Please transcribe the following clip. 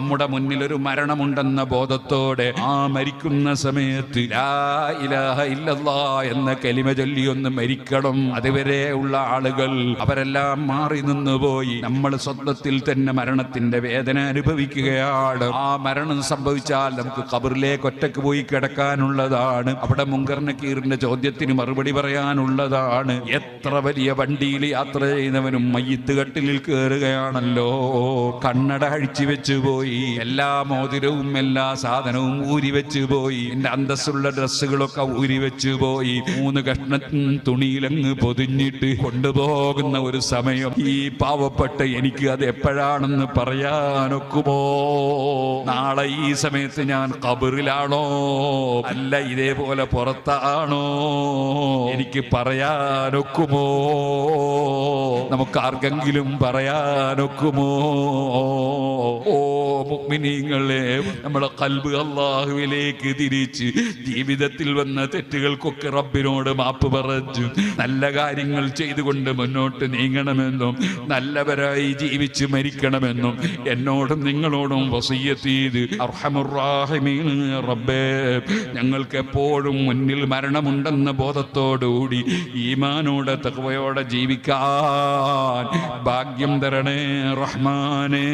നമ്മുടെ മുന്നിൽ ഒരു മരണമുണ്ടെന്ന ബോധത്തോടെ ആ മരിക്കുന്ന സമയത്ത് ലാ ഇലാഹ ഇല്ലല്ലാഹ് എന്ന കലിമ ചൊല്ലി ഒന്ന് മരിക്കണം. അതുവരെ ഉള്ള ആളുകൾ അവരെല്ലാം മാറി നിന്നുപോയി. നമ്മൾ സ്വന്തത്തിൽ തന്നെ മരണത്തിന്റെ വേദന അനുഭവിക്കുകയാണ്. ആ മരണം സംഭവിച്ചാൽ നമുക്ക് ഖബറിലേക്ക് ഒറ്റക്ക് പോയി കിടക്കാനുള്ളതാണ്. അവിടെ മുങ്കർ നക്കീറിന്റെ ചോദ്യത്തിന് മറുപടി പറയാനുള്ളതാണ്. എത്ര വലിയ വണ്ടിയിൽ യാത്ര ചെയ്യുന്നവനും മയ്യിത്ത് കട്ടിലിൽ കയറുകയാണല്ലോ. കണ്ണട അഴിച്ചു വെച്ചു പോയി, എല്ലാ മോതിരവും എല്ലാ സാധനവും ഊരി വെച്ചു പോയി, എന്റെ അന്തസ്സുള്ള ഡ്രസ്സുകളൊക്കെ ഊരി വെച്ചു പോയി. 3 കഷ്ണത്തിന് തുണിയിലങ്ങ് പൊതിഞ്ഞിട്ട് കൊണ്ടുപോകുന്ന ഒരു സമയം. ഈ പാവപ്പെട്ട എനിക്ക് അത് എപ്പോഴാണെന്ന് പറയാനൊക്കുമോ? നാളെ ഈ സമയത്ത് ഞാൻ ഖബറിലാണോ അല്ല ഇതേപോലെ പുറത്താണോ? എനിക്ക് പറയാനൊക്കുമോ? നമുക്കാർക്കെങ്കിലും പറയാനൊക്കുമോ? ഓ മുഅ്മിനീങ്ങളെ, നമ്മുടെ ഖൽബ് അല്ലാഹുവിലേക്ക് തിരിച്ച് ജീവിതത്തിൽ വന്ന തെറ്റുകൾക്കൊക്കെ റബ്ബിനോട് മാപ്പ് പറഞ്ഞു നല്ല കാര്യങ്ങൾ ചെയ്തുകൊണ്ട് മുന്നോട്ട് നീങ്ങണമെന്നും നല്ലവരായി ജീവിച്ച് മരിക്കണമെന്നും എന്നോടും നിങ്ങളോടും വസിയ്യത്ത് ചെയ്ത് അർഹമുർ റഹീമീൻ റബ്ബേ, ഞങ്ങൾക്ക് എപ്പോഴും മുന്നിൽ മരണമുണ്ടെന്ന ബോധത്തോടുകൂടി ഈമാനോടെ തഖ്വയോടെ ജീവിക്കാൻ ഭാഗ്യം തരണേ റഹ്മാനേ.